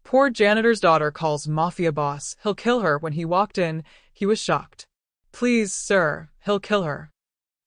Poor janitor's daughter calls Mafia Boss. He'll kill her. When he walked in, he was shocked. Please, sir, he'll kill her.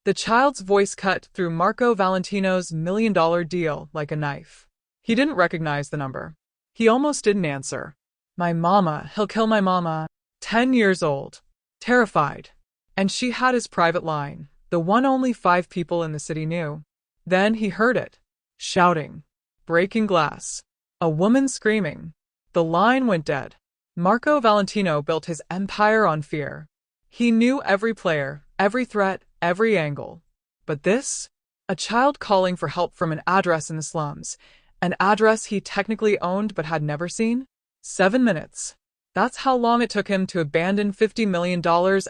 The child's voice cut through Marco Valentino's $1 million deal like a knife. He didn't recognize the number. He almost didn't answer. My mama, he'll kill my mama. 10 years old. Terrified. And she had his private line, the one only 5 people in the city knew. Then he heard it. Shouting. Breaking glass. A woman screaming. The line went dead. Marco Valentino built his empire on fear. He knew every player, every threat, every angle. But this? A child calling for help from an address in the slums. An address he technically owned but had never seen? 7 minutes. That's how long it took him to abandon $50 million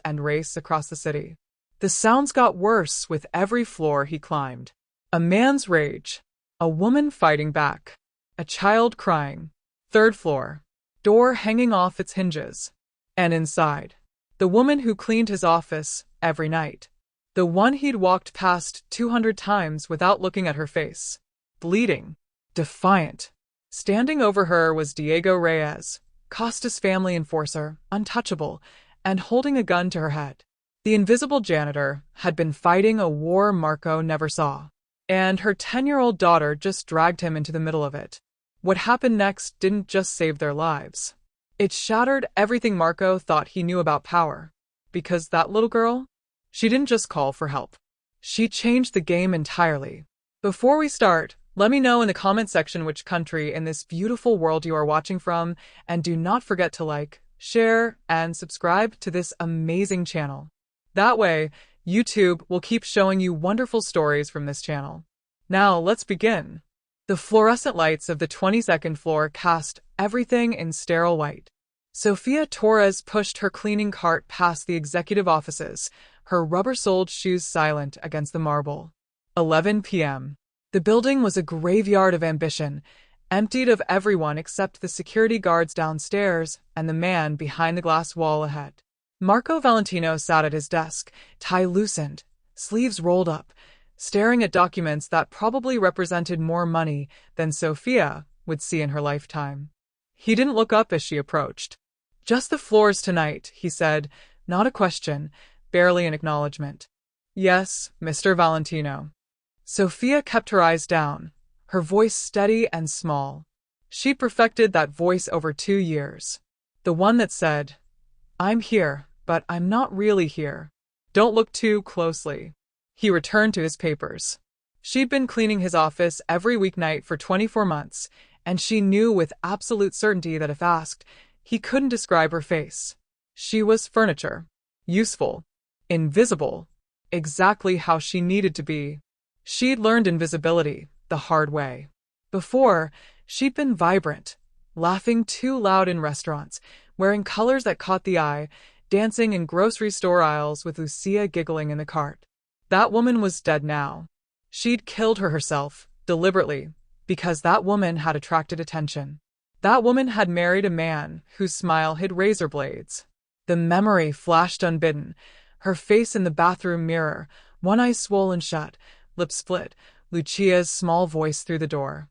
and race across the city. The sounds got worse with every floor he climbed. A man's rage. A woman fighting back. A child crying. 3rd floor. Door hanging off its hinges. And inside. The woman who cleaned his office every night. The one he'd walked past 200 times without looking at her face. Bleeding. Defiant. Standing over her was Diego Reyes, Costa's family enforcer, untouchable, and holding a gun to her head. The invisible janitor had been fighting a war Marco never saw. And her 10-year-old daughter just dragged him into the middle of it. What happened next didn't just save their lives. It shattered everything Marco thought he knew about power. Because that little girl? She didn't just call for help. She changed the game entirely. Before we start, let me know in the comment section which country in this beautiful world you are watching from, and do not forget to like, share, and subscribe to this amazing channel. That way, YouTube will keep showing you wonderful stories from this channel. Now, let's begin. The fluorescent lights of the 22nd floor cast everything in sterile white. Sofia Torres pushed her cleaning cart past the executive offices, her rubber-soled shoes silent against the marble. 11 p.m. The building was a graveyard of ambition, emptied of everyone except the security guards downstairs and the man behind the glass wall ahead. Marco Valentino sat at his desk, tie loosened, sleeves rolled up, staring at documents that probably represented more money than Sofia would see in her lifetime. He didn't look up as she approached. Just the floors tonight, he said, not a question, barely an acknowledgement. Yes, Mr. Valentino. Sofia kept her eyes down, her voice steady and small. She perfected that voice over 2 years. The one that said, I'm here, but I'm not really here. Don't look too closely. He returned to his papers. She'd been cleaning his office every weeknight for 24 months, and she knew with absolute certainty that if asked, he couldn't describe her face. She was furniture. Useful. Invisible. Exactly how she needed to be. She'd learned invisibility the hard way. Before, she'd been vibrant, laughing too loud in restaurants, wearing colors that caught the eye, dancing in grocery store aisles with Lucia giggling in the cart. That woman was dead now. She'd killed her herself, deliberately, because that woman had attracted attention. That woman had married a man whose smile hid razor blades. The memory flashed unbidden, her face in the bathroom mirror, one eye swollen shut, lips split, Lucia's small voice through the door.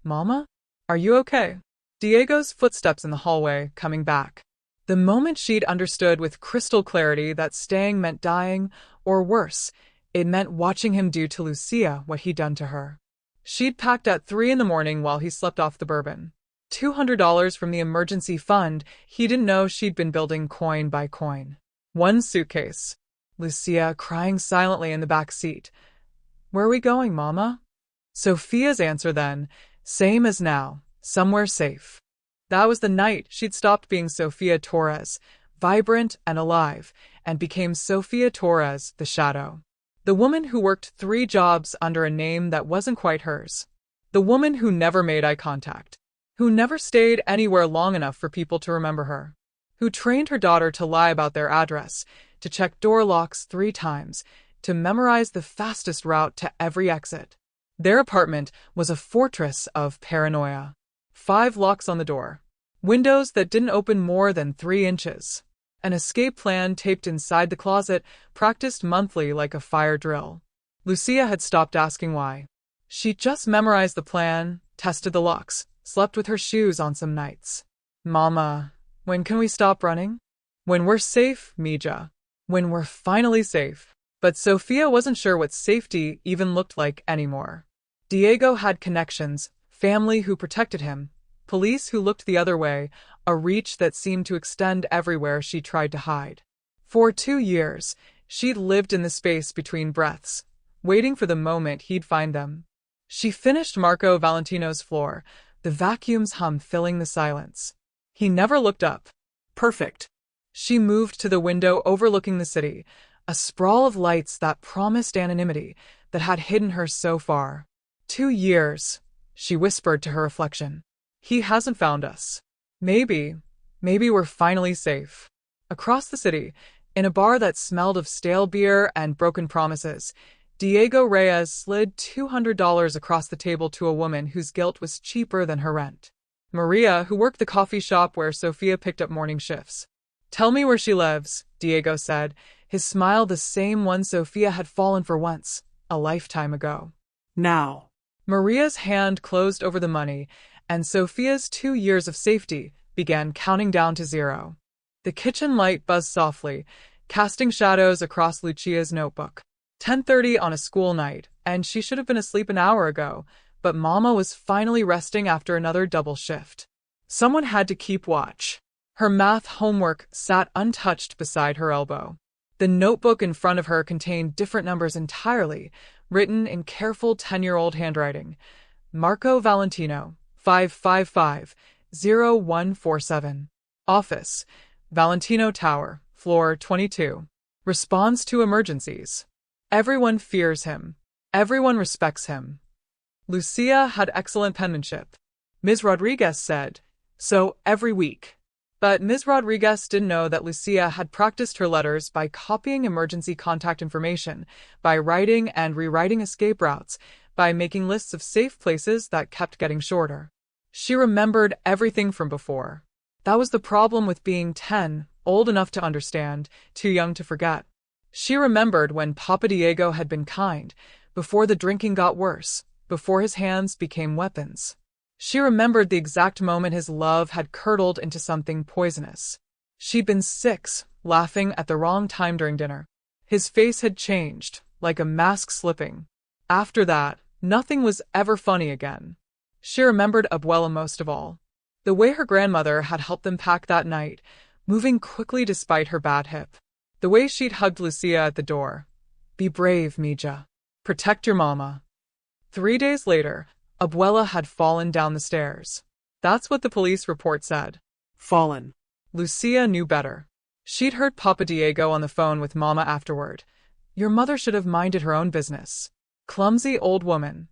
Mama? Are you okay? Diego's footsteps in the hallway, coming back. The moment she'd understood with crystal clarity that staying meant dying, or worse, it meant watching him do to Lucia what he'd done to her. She'd packed at 3 a.m. while he slept off the bourbon. $200 from the emergency fund. He didn't know she'd been building coin by coin. 1 suitcase. Lucia crying silently in the back seat. Where are we going, Mama? Sofia's answer then, same as now, somewhere safe. That was the night she'd stopped being Sofia Torres, vibrant and alive, and became Sofia Torres, the shadow. The woman who worked 3 jobs under a name that wasn't quite hers. The woman who never made eye contact. Who never stayed anywhere long enough for people to remember her. Who trained her daughter to lie about their address, to check door locks 3 times, to memorize the fastest route to every exit. Their apartment was a fortress of paranoia. 5 locks on the door. Windows that didn't open more than 3 inches. An escape plan taped inside the closet, practiced monthly like a fire drill. Lucia had stopped asking why. She just memorized the plan, tested the locks, slept with her shoes on some nights. Mama, when can we stop running? When we're safe, Mija. When we're finally safe. But Sofia wasn't sure what safety even looked like anymore. Diego had connections, family who protected him, police who looked the other way, a reach that seemed to extend everywhere she tried to hide. For 2 years, she'd lived in the space between breaths, waiting for the moment he'd find them. She finished Marco Valentino's floor, the vacuum's hum filling the silence. He never looked up. Perfect. She moved to the window overlooking the city, a sprawl of lights that promised anonymity that had hidden her so far. 2 years, she whispered to her reflection. He hasn't found us. Maybe we're finally safe. Across the city, in a bar that smelled of stale beer and broken promises, Diego Reyes slid $200 across the table to a woman whose guilt was cheaper than her rent. Maria, who worked the coffee shop where Sofia picked up morning shifts. Tell me where she lives, Diego said, his smile the same one Sofia had fallen for once, a lifetime ago. Now. Maria's hand closed over the money, and Sofia's 2 years of safety began counting down to 0. The kitchen light buzzed softly, casting shadows across Lucia's notebook. 10:30 on a school night, and she should have been asleep an hour ago, but Mama was finally resting after another double shift. Someone had to keep watch. Her math homework sat untouched beside her elbow. The notebook in front of her contained different numbers entirely, written in careful 10-year-old handwriting. Marco Valentino, 555-0147. Office, Valentino Tower, floor 22. Responds to emergencies. Everyone fears him. Everyone respects him. Lucia had excellent penmanship. Ms. Rodriguez said, so every week. But Ms. Rodriguez didn't know that Lucia had practiced her letters by copying emergency contact information, by writing and rewriting escape routes, by making lists of safe places that kept getting shorter. She remembered everything from before. That was the problem with being 10, old enough to understand, too young to forget. She remembered when Papa Diego had been kind, before the drinking got worse, before his hands became weapons. She remembered the exact moment his love had curdled into something poisonous. She'd been 6, laughing at the wrong time during dinner. His face had changed, like a mask slipping. After that, nothing was ever funny again. She remembered Abuela most of all. The way her grandmother had helped them pack that night, moving quickly despite her bad hip. The way she'd hugged Lucia at the door. Be brave, Mija. Protect your mama. 3 days later, Abuela had fallen down the stairs. That's what the police report said. Fallen. Lucia knew better. She'd heard Papa Diego on the phone with Mama afterward. Your mother should have minded her own business. Clumsy old woman.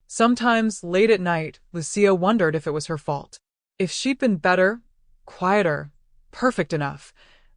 Sometimes, late at night, Lucia wondered if it was her fault. If she'd been better, quieter, perfect enough,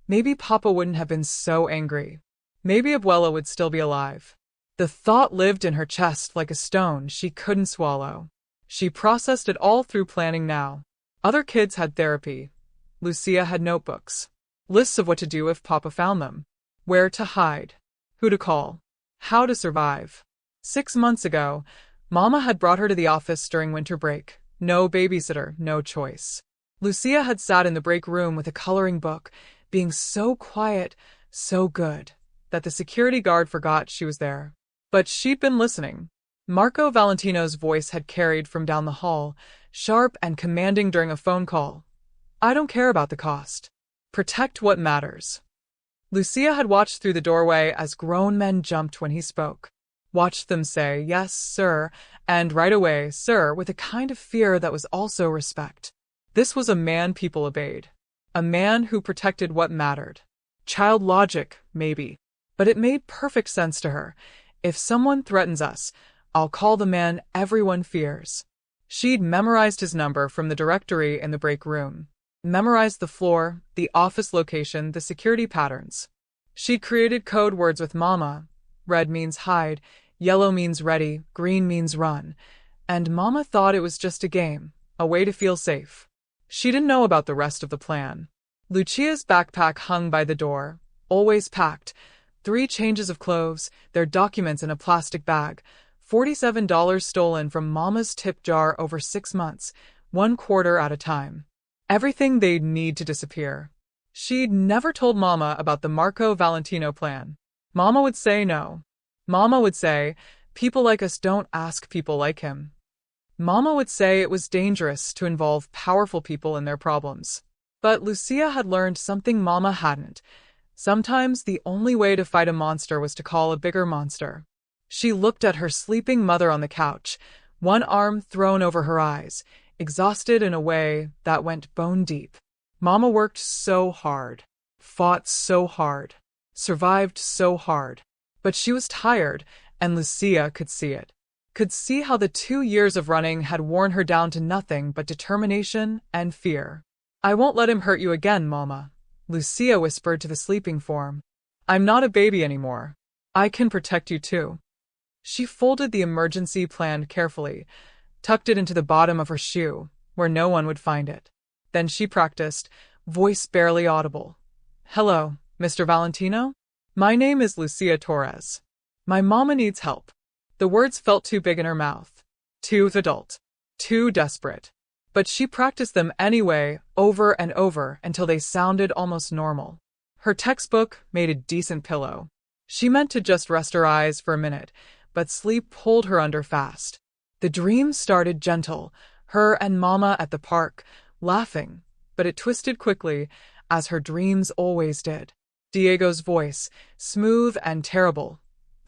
maybe Papa wouldn't have been so angry. Maybe Abuela would still be alive. The thought lived in her chest like a stone she couldn't swallow. She processed it all through planning now. Other kids had therapy. Lucia had notebooks. Lists of what to do if Papa found them. Where to hide. Who to call. How to survive. 6 months ago, Mama had brought her to the office during winter break. No babysitter, no choice. Lucia had sat in the break room with a coloring book, being so quiet, so good, that the security guard forgot she was there. But she'd been listening. Marco Valentino's voice had carried from down the hall, sharp and commanding during a phone call. I don't care about the cost. Protect what matters. Lucia had watched through the doorway as grown men jumped when he spoke. Watched them say, yes, sir, and right away, sir, with a kind of fear that was also respect. This was a man people obeyed. A man who protected what mattered. Child logic, maybe. But it made perfect sense to her. If someone threatens us, I'll call the man everyone fears. She'd memorized his number from the directory in the break room. Memorized the floor, the office location, the security patterns. She'd created code words with Mama. Red means hide, yellow means ready, green means run. And Mama thought it was just a game, a way to feel safe. She didn't know about the rest of the plan. Lucia's backpack hung by the door, always packed. 3 changes of clothes, their documents in a plastic bag, $47 stolen from Mama's tip jar over 6 months, one quarter at a time. Everything they'd need to disappear. She'd never told Mama about the Marco Valentino plan. Mama would say no. Mama would say, people like us don't ask people like him. Mama would say it was dangerous to involve powerful people in their problems. But Lucia had learned something Mama hadn't. Sometimes the only way to fight a monster was to call a bigger monster. She looked at her sleeping mother on the couch, one arm thrown over her eyes, exhausted in a way that went bone deep. Mama worked so hard, fought so hard, survived so hard. But she was tired, and Lucia could see it. Could see how the 2 years of running had worn her down to nothing but determination and fear. I won't let him hurt you again, Mama, Lucia whispered to the sleeping form. I'm not a baby anymore. I can protect you too. She folded the emergency plan carefully, tucked it into the bottom of her shoe, where no one would find it. Then she practiced, voice barely audible. Hello, Mr. Valentino? My name is Lucia Torres. My mama needs help. The words felt too big in her mouth. Too adult. Too desperate. But she practiced them anyway, over and over, until they sounded almost normal. Her textbook made a decent pillow. She meant to just rest her eyes for a minute, but sleep pulled her under fast. The dream started gentle, her and Mama at the park, laughing, but it twisted quickly, as her dreams always did. Diego's voice, smooth and terrible.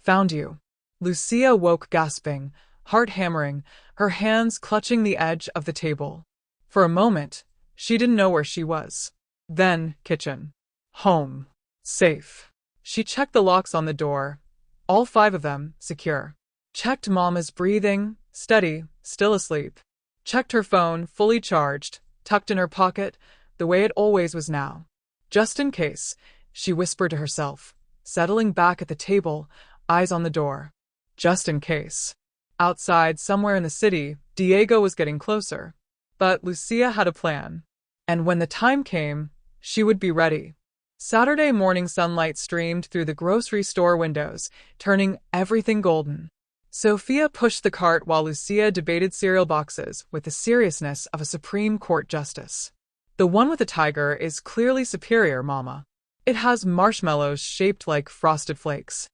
Found you. Lucia woke gasping, heart hammering, her hands clutching the edge of the table. For a moment, she didn't know where she was. Then, kitchen. Home. Safe. She checked the locks on the door, all 5 of them secure. Checked Mama's breathing, steady, still asleep. Checked her phone, fully charged, tucked in her pocket, the way it always was now. Just in case, she whispered to herself, settling back at the table, eyes on the door. Just in case. Outside, somewhere in the city, Diego was getting closer. But Lucia had a plan. And when the time came, she would be ready. Saturday morning sunlight streamed through the grocery store windows, turning everything golden. Sophia pushed the cart while Lucia debated cereal boxes with the seriousness of a Supreme Court justice. The one with the tiger is clearly superior, Mama. It has marshmallows shaped like frosted flakes.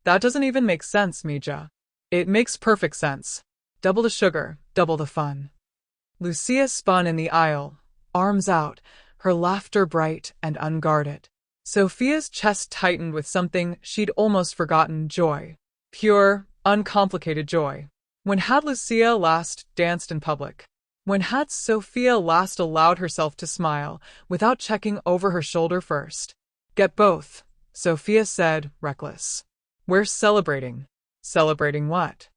That doesn't even make sense, Mija. It makes perfect sense. Double the sugar, double the fun. Lucia spun in the aisle, arms out, her laughter bright and unguarded. Sophia's chest tightened with something she'd almost forgotten, joy. Pure, uncomplicated joy. When had Lucia last danced in public? When had Sophia last allowed herself to smile without checking over her shoulder first? Get both, Sophia said, reckless. We're celebrating. Celebrating what?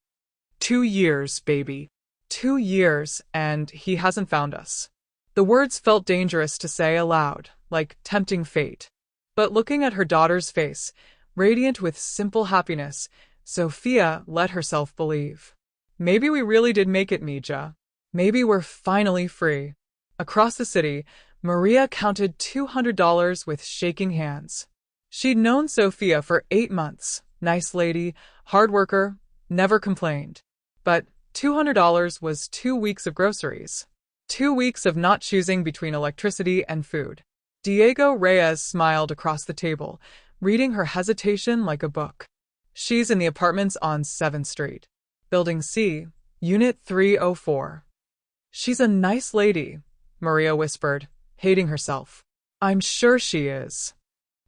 2 years, baby. 2 years, and he hasn't found us. The words felt dangerous to say aloud, like tempting fate. But looking at her daughter's face, radiant with simple happiness, Sophia let herself believe. Maybe we really did make it, Mija. Maybe we're finally free. Across the city, Maria counted $200 with shaking hands. She'd known Sophia for 8 months. Nice lady, hard worker, never complained. But $200 was 2 weeks of groceries. 2 weeks of not choosing between electricity and food. Diego Reyes smiled across the table, reading her hesitation like a book. She's in the apartments on 7th Street. Building C, Unit 304. She's a nice lady, Maria whispered, hating herself. I'm sure she is.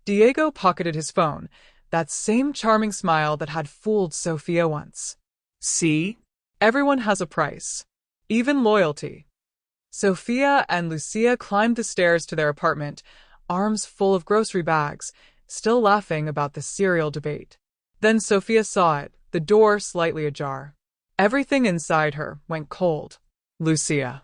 Diego pocketed his phone, that same charming smile that had fooled Sophia once. See? Everyone has a price. Even loyalty. Sophia and Lucia climbed the stairs to their apartment, arms full of grocery bags, still laughing about the cereal debate. Then Sophia saw it, the door slightly ajar. Everything inside her went cold. Lucia.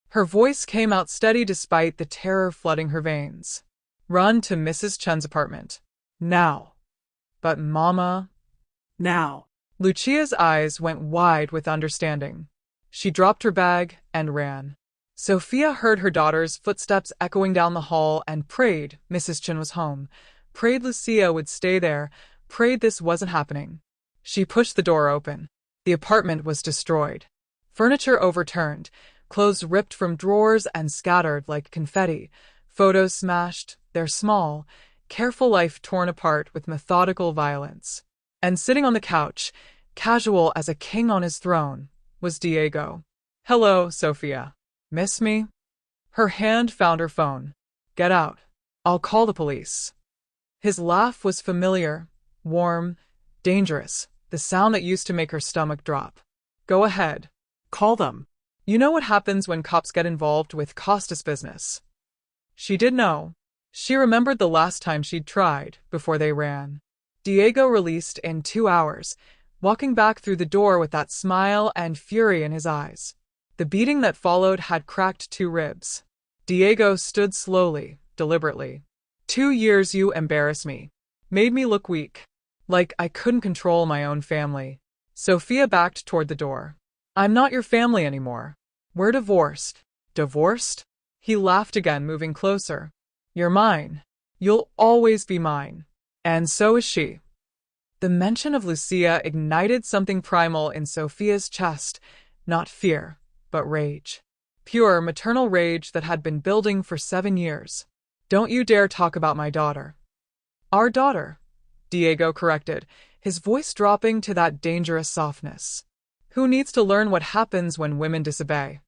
Her voice came out steady despite the terror flooding her veins. Run to Mrs. Chen's apartment. Now. But Mama... Now. Lucia's eyes went wide with understanding. She dropped her bag and ran. Sophia heard her daughter's footsteps echoing down the hall and prayed Mrs. Chen was home, prayed Lucia would stay there, prayed this wasn't happening. She pushed the door open. The apartment was destroyed. Furniture overturned, clothes ripped from drawers and scattered like confetti, photos smashed, their small, careful life torn apart with methodical violence. And sitting on the couch, casual as a king on his throne, was Diego. "Hello, Sophia. Miss me?" Her hand found her phone. "Get out. I'll call the police." His laugh was familiar, warm, dangerous, the sound that used to make her stomach drop. "Go ahead. Call them. You know what happens when cops get involved with costas business." She did know. She remembered the last time she'd tried, before they ran. Diego released in 2 hours, walking back through the door with that smile and fury in his eyes. The beating that followed had cracked 2 ribs. Diego stood slowly, deliberately. 2 years you embarrass me. Made me look weak. Like I couldn't control my own family. Sophia backed toward the door. "I'm not your family anymore. We're divorced." "Divorced?" He laughed again, moving closer. "You're mine. You'll always be mine. And so is she." The mention of Lucia ignited something primal in Sophia's chest, not fear, but rage. Pure maternal rage that had been building for 7 years. "Don't you dare talk about my daughter." "Our daughter," Diego corrected, his voice dropping to that dangerous softness. "Who needs to learn what happens when women disobey?"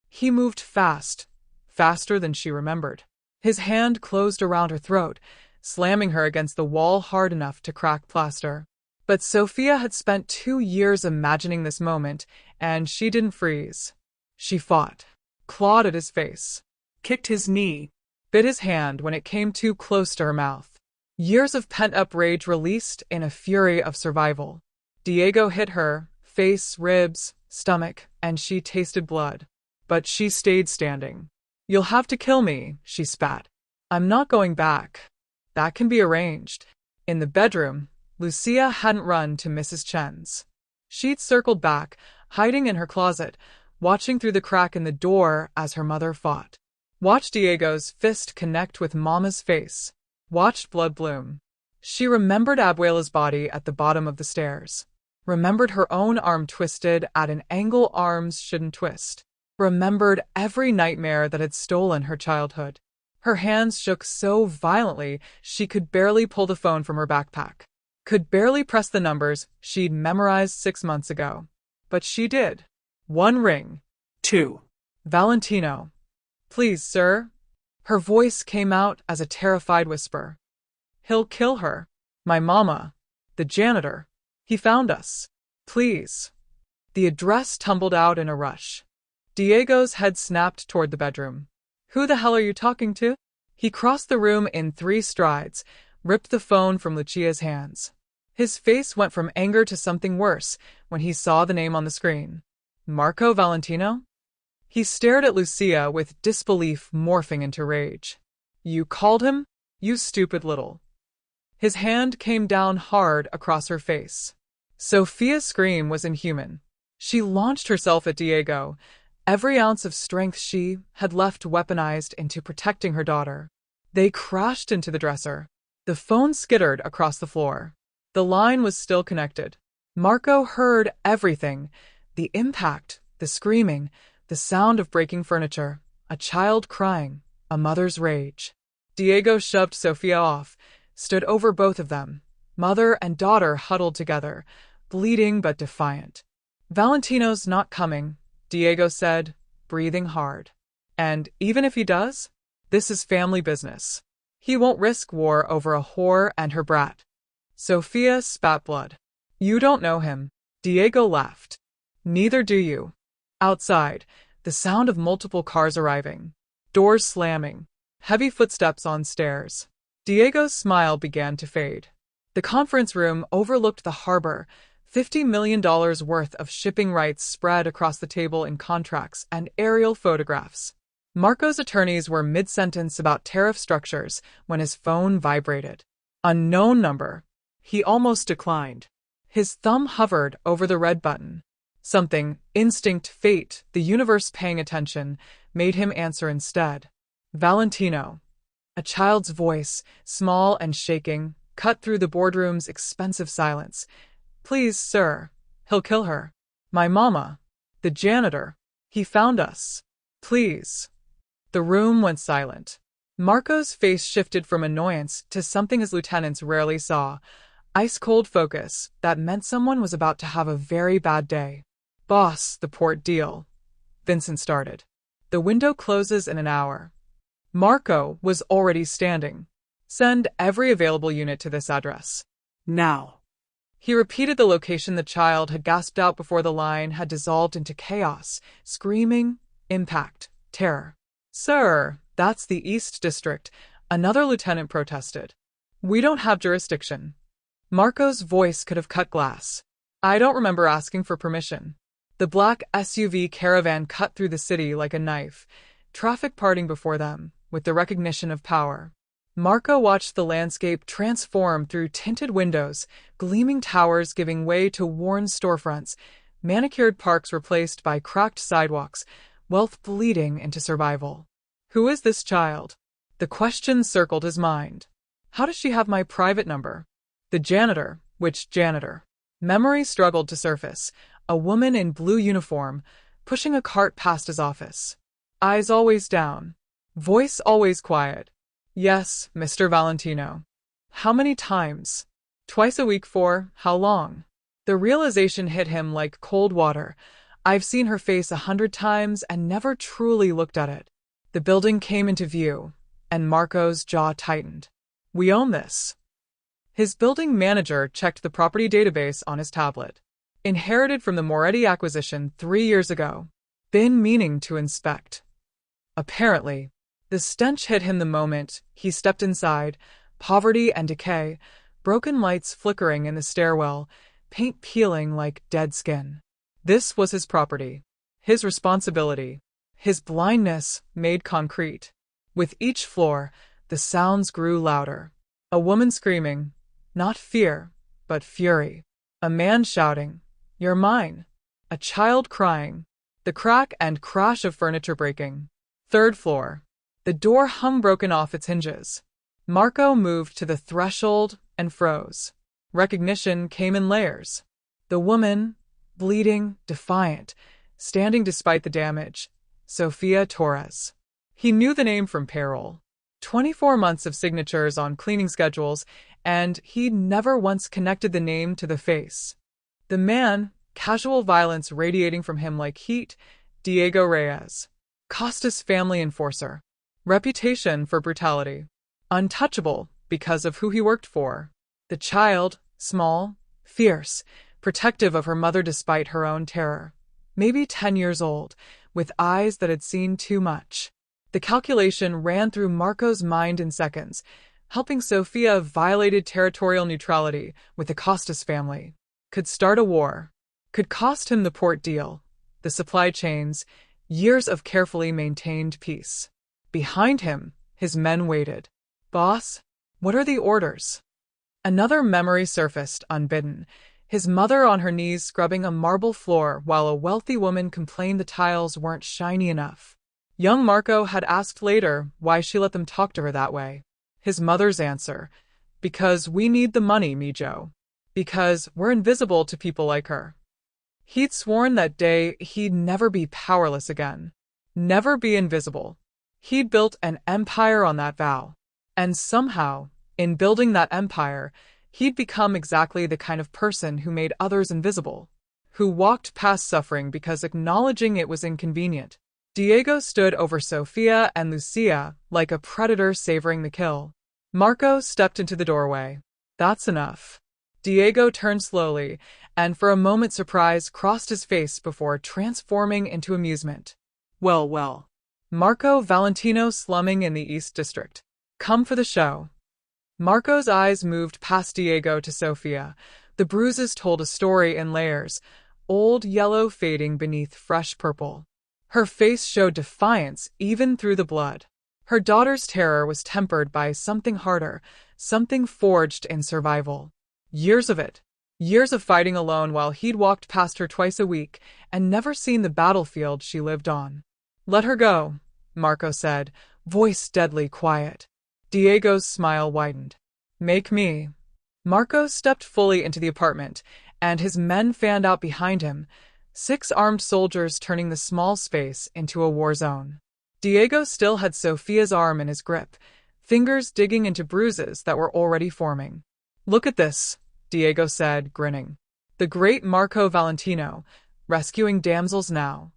He moved fast, faster than she remembered. His hand closed around her throat, slamming her against the wall hard enough to crack plaster. But Sophia had spent 2 years imagining this moment, and she didn't freeze. She fought, clawed at his face, kicked his knee, bit his hand when it came too close to her mouth. Years of pent-up rage released in a fury of survival. Diego hit her, face, ribs, stomach, and she tasted blood. But she stayed standing. "You'll have to kill me," she spat. "I'm not going back. That can be arranged." In the bedroom, Lucia hadn't run to Mrs. Chen's. She'd circled back, hiding in her closet, watching through the crack in the door as her mother fought. Watched Diego's fist connect with Mama's face. Watched blood bloom. She remembered Abuela's body at the bottom of the stairs. Remembered her own arm twisted at an angle arms shouldn't twist. Remembered every nightmare that had stolen her childhood. Her hands shook so violently she could barely pull the phone from her backpack. Could barely press the numbers she'd memorized 6 months ago. But she did. 1 ring. 2. "Valentino." "Please, sir." Her voice came out as a terrified whisper. "He'll kill her. My mama. The janitor. He found us. Please." The address tumbled out in a rush. Diego's head snapped toward the bedroom. "Who the hell are you talking to?" He crossed the room in 3 strides, ripped the phone from Lucia's hands. His face went from anger to something worse when he saw the name on the screen. Marco Valentino? He stared at Lucia with disbelief morphing into rage. "You called him? You stupid little..." His hand came down hard across her face. Sophia's scream was inhuman. She launched herself at Diego, every ounce of strength she had left weaponized into protecting her daughter. They crashed into the dresser. The phone skittered across the floor. The line was still connected. Marco heard everything. The impact, the screaming, the sound of breaking furniture, a child crying, a mother's rage. Diego shoved Sophia off, stood over both of them. Mother and daughter huddled together, bleeding but defiant. "Valentino's not coming," Diego said, breathing hard. "And even if he does, this is family business. He won't risk war over a whore and her brat." Sophia spat blood. "You don't know him." Diego laughed. "Neither do you." Outside, the sound of multiple cars arriving. Doors slamming. Heavy footsteps on stairs. Diego's smile began to fade. The conference room overlooked the harbor. $50 million worth of shipping rights spread across the table in contracts and aerial photographs. Marco's attorneys were mid-sentence about tariff structures when his phone vibrated. Unknown number. He almost declined. His thumb hovered over the red button. Something, instinct, fate, the universe paying attention, made him answer instead. "Valentino." A child's voice, small and shaking, cut through the boardroom's expensive silence. "Please, sir. He'll kill her. My mama. The janitor." He found us. Please. The room went silent. Marco's face shifted from annoyance to something his lieutenants rarely saw. Ice-cold focus that meant someone was about to have a very bad day. Boss, the port deal. Vincent started. The window closes in an hour. Marco was already standing. Send every available unit to this address. Now. He repeated the location the child had gasped out before the line had dissolved into chaos, screaming, impact, terror. Sir, that's the East District, another lieutenant protested. We don't have jurisdiction. Marco's voice could have cut glass. I don't remember asking for permission. The black SUV caravan cut through the city like a knife, traffic parting before them, with the recognition of power. Marco watched the landscape transform through tinted windows, gleaming towers giving way to worn storefronts, manicured parks replaced by cracked sidewalks, wealth bleeding into survival. Who is this child? The question circled his mind. How does she have my private number? The janitor. Which janitor? Memory struggled to surface. A woman in blue uniform, pushing a cart past his office. Eyes always down. Voice always quiet. Yes, Mr. Valentino. How many times? Twice a week for how long? The realization hit him like cold water. I've seen her face 100 times and never truly looked at it. The building came into view, and Marco's jaw tightened. We own this. His building manager checked the property database on his tablet. Inherited from the Moretti acquisition 3 years ago. Been meaning to inspect. Apparently, the stench hit him the moment he stepped inside, poverty and decay, broken lights flickering in the stairwell, paint peeling like dead skin. This was his property, his responsibility, his blindness made concrete. With each floor, the sounds grew louder. A woman screaming, not fear, but fury. A man shouting, "You're mine." A child crying. The crack and crash of furniture breaking. Third floor. The door hung broken off its hinges. Marco moved to the threshold and froze. Recognition came in layers. The woman, bleeding, defiant, standing despite the damage. Sofia Torres. He knew the name from payroll. 24 months of signatures on cleaning schedules, and he'd never once connected the name to the face. The man, casual violence radiating from him like heat, Diego Reyes. Costa's family enforcer. Reputation for brutality. Untouchable because of who he worked for. The child, small, fierce, protective of her mother despite her own terror. Maybe 10 years old, with eyes that had seen too much. The calculation ran through Marco's mind in seconds. Helping Sofia violated territorial neutrality with the Costas family. Could start a war. Could cost him the port deal, the supply chains, years of carefully maintained peace. Behind him, his men waited. Boss, what are the orders? Another memory surfaced unbidden. His mother on her knees scrubbing a marble floor while a wealthy woman complained the tiles weren't shiny enough. Young Marco had asked later why she let them talk to her that way. His mother's answer, because we need the money, Mijo. Because we're invisible to people like her. He'd sworn that day he'd never be powerless again. Never be invisible. He'd built an empire on that vow. And somehow, in building that empire, he'd become exactly the kind of person who made others invisible. Who walked past suffering because acknowledging it was inconvenient. Diego stood over Sofia and Lucia like a predator savoring the kill. Marco stepped into the doorway. That's enough. Diego turned slowly, and for a moment surprise crossed his face before transforming into amusement. Well. Marco Valentino slumming in the East District. Come for the show. Marco's eyes moved past Diego to Sofia. The bruises told a story in layers, old yellow fading beneath fresh purple. Her face showed defiance even through the blood. Her daughter's terror was tempered by something harder, something forged in survival. Years of it. Years of fighting alone while he'd walked past her twice a week and never seen the battlefield she lived on. Let her go, Marco said, voice deadly quiet. Diego's smile widened. Make me. Marco stepped fully into the apartment, and his men fanned out behind him, 6 armed soldiers turning the small space into a war zone. Diego still had Sophia's arm in his grip, fingers digging into bruises that were already forming. "Look at this," Diego said, grinning. "The great Marco Valentino, rescuing damsels now.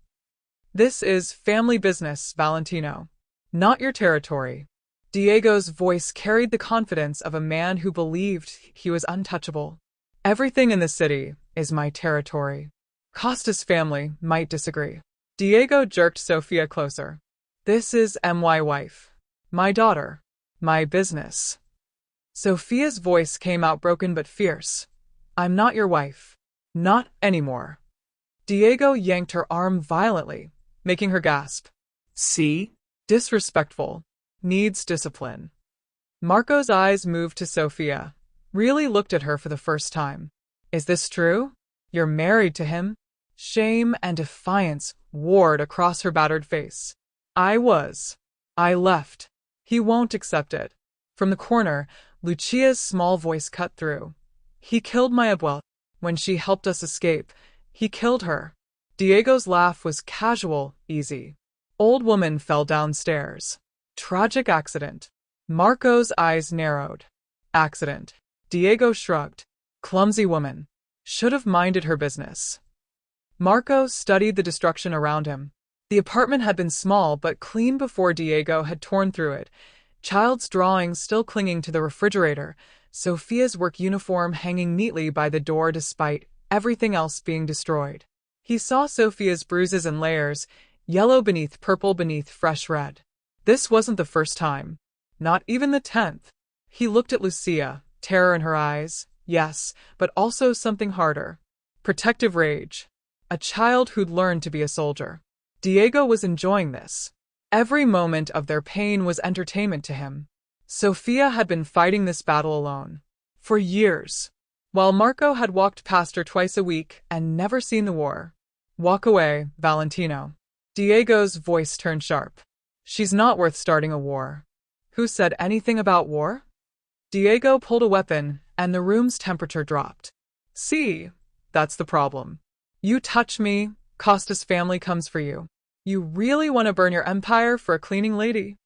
This is family business, Valentino. Not your territory." Diego's voice carried the confidence of a man who believed he was untouchable. "Everything in the city is my territory. Costa's family might disagree." Diego jerked Sophia closer. "This is my wife. My daughter. My business." Sophia's voice came out broken but fierce. "I'm not your wife. Not anymore." Diego yanked her arm violently, making her gasp. "See? Disrespectful. Needs discipline." Marco's eyes moved to Sophia, really looked at her for the first time. "Is this true? You're married to him?" Shame and defiance warred across her battered face. "I was. I left. He won't accept it." From the corner, Lucia's small voice cut through. "He killed my abuela. When she helped us escape, he killed her." Diego's laugh was casual, easy. "Old woman fell downstairs. Tragic accident." Marco's eyes narrowed. "Accident." Diego shrugged. "Clumsy woman. Should have minded her business." Marco studied the destruction around him. The apartment had been small but clean before Diego had torn through it. Child's drawings still clinging to the refrigerator, Sophia's work uniform hanging neatly by the door despite everything else being destroyed. He saw Sophia's bruises and layers, yellow beneath purple beneath fresh red. This wasn't the first time. Not even the 10th. He looked at Lucia, terror in her eyes, yes, but also something harder. Protective rage. A child who'd learned to be a soldier. Diego was enjoying this. Every moment of their pain was entertainment to him. Sophia had been fighting this battle alone. For years. While Marco had walked past her twice a week and never seen the war. "Walk away, Valentino." Diego's voice turned sharp. "She's not worth starting a war." "Who said anything about war?" Diego pulled a weapon, and the room's temperature dropped. "See, that's the problem. You touch me, Costa's family comes for you. You really want to burn your empire for a cleaning lady?"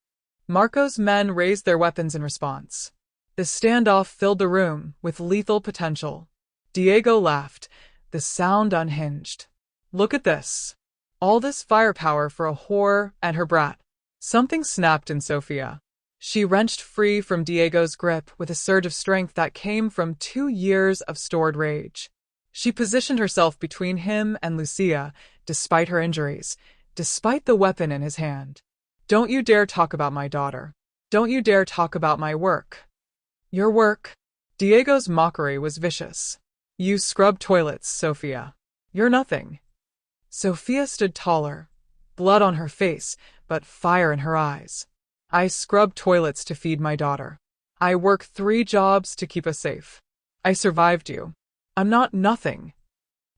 Marco's men raised their weapons in response. The standoff filled the room with lethal potential. Diego laughed, the sound unhinged. "Look at this. All this firepower for a whore and her brat." Something snapped in Sophia. She wrenched free from Diego's grip with a surge of strength that came from 2 years of stored rage. She positioned herself between him and Lucia, despite her injuries, despite the weapon in his hand. "Don't you dare talk about my daughter. Don't you dare talk about my work." "Your work?" Diego's mockery was vicious. "You scrub toilets, Sophia. You're nothing." Sophia stood taller, blood on her face, but fire in her eyes. "I scrub toilets to feed my daughter. I work 3 jobs to keep us safe. I survived you. I'm not nothing."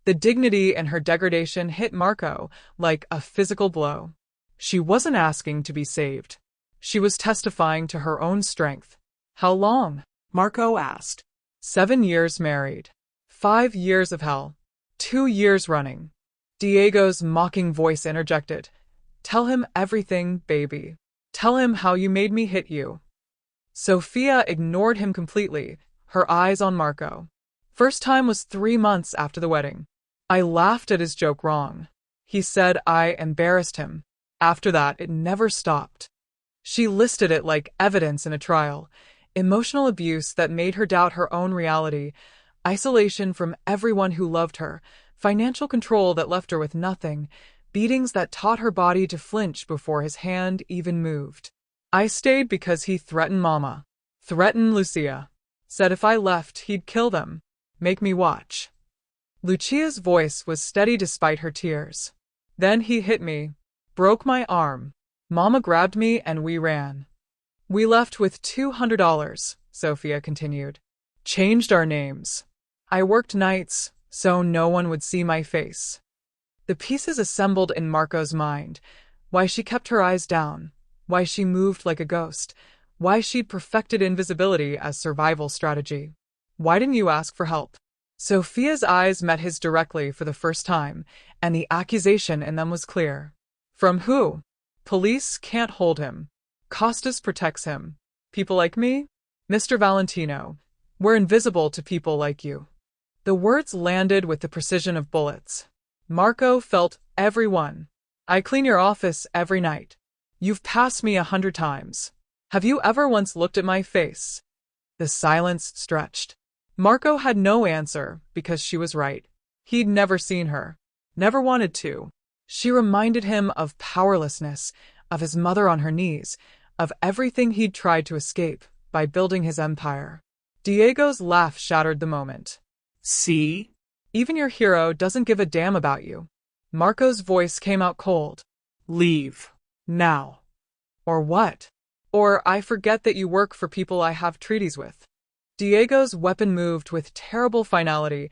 The dignity in her degradation hit Marco like a physical blow. She wasn't asking to be saved. She was testifying to her own strength. "How long?" Marco asked. 7 years married. 5 years of hell. 2 years running. Diego's mocking voice interjected. "Tell him everything, baby. Tell him how you made me hit you." Sophia ignored him completely, her eyes on Marco. First time was 3 months after the wedding. "I laughed at his joke wrong. He said I embarrassed him. After that, it never stopped." She listed it like evidence in a trial. Emotional abuse that made her doubt her own reality, isolation from everyone who loved her, financial control that left her with nothing, beatings that taught her body to flinch before his hand even moved. "I stayed because he threatened Mama. Threatened Lucia. Said if I left, he'd kill them. Make me watch." Lucia's voice was steady despite her tears. "Then he hit me. Broke my arm. Mama grabbed me and we ran. We left with $200, Sophia continued. Changed our names. I worked nights, so no one would see my face." The pieces assembled in Marco's mind. Why she kept her eyes down. Why she moved like a ghost. Why she'd perfected invisibility as survival strategy. "Why didn't you ask for help?" Sophia's eyes met his directly for the first time, and the accusation in them was clear. From who? Police can't hold him. Costas protects him. People like me? Mr. Valentino, we're invisible to people like you. The words landed with the precision of bullets. Marco felt every one. I clean your office every night. You've passed me 100 times. Have you ever once looked at my face? The silence stretched. Marco had no answer because she was right. He'd never seen her. Never wanted to. She reminded him of powerlessness, of his mother on her knees, of everything he'd tried to escape by building his empire. Diego's laugh shattered the moment. See? Even your hero doesn't give a damn about you. Marco's voice came out cold. Leave. Now. Or what? Or I forget that you work for people I have treaties with. Diego's weapon moved with terrible finality,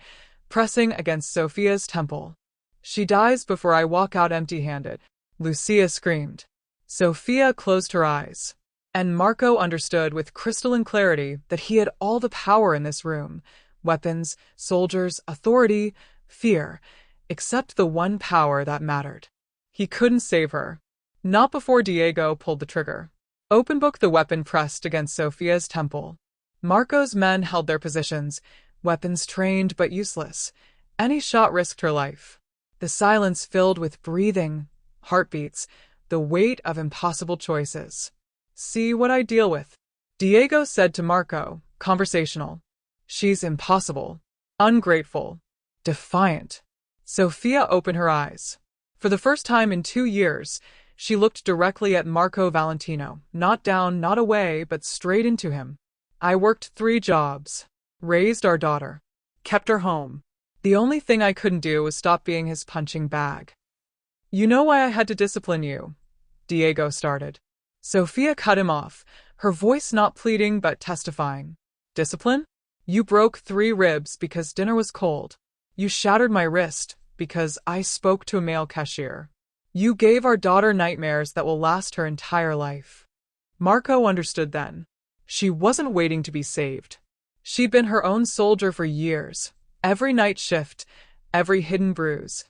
pressing against Sophia's temple. She dies before I walk out empty-handed, Lucia screamed. Sophia closed her eyes. And Marco understood with crystalline clarity that he had all the power in this room. Weapons, soldiers, authority, fear, except the one power that mattered. He couldn't save her. Not before Diego pulled the trigger. Open book, the weapon pressed against Sophia's temple. Marco's men held their positions, weapons trained but useless. Any shot risked her life. The silence filled with breathing, heartbeats, the weight of impossible choices. See what I deal with, Diego said to Marco, conversational. She's impossible, ungrateful, defiant. Sophia opened her eyes. For the first time in 2 years, she looked directly at Marco Valentino, not down, not away, but straight into him. I worked 3 jobs, raised our daughter, kept her home. The only thing I couldn't do was stop being his punching bag. You know why I had to discipline you? Diego started. Sophia cut him off, her voice not pleading but testifying. Discipline? You broke 3 ribs because dinner was cold. You shattered my wrist because I spoke to a male cashier. You gave our daughter nightmares that will last her entire life. Marco understood then. She wasn't waiting to be saved. She'd been her own soldier for years. Every night shift, every hidden bruise,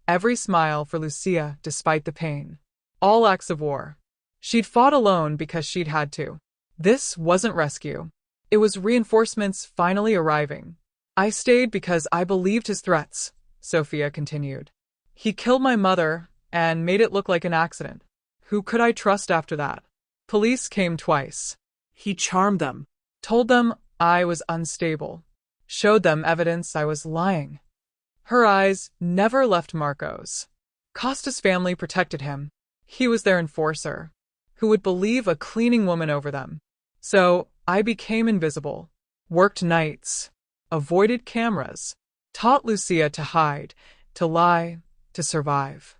every smile for Lucia despite the pain. All acts of war. She'd fought alone because she'd had to. This wasn't rescue. It was reinforcements finally arriving. I stayed because I believed his threats, Sophia continued. He killed my mother and made it look like an accident. Who could I trust after that? Police came twice. He charmed them. Told them I was unstable. Showed them evidence I was lying. Her eyes never left Marco's. Costa's family protected him. He was their enforcer. Who would believe a cleaning woman over them? So I became invisible, worked nights, avoided cameras, taught Lucia to hide, to lie, to survive.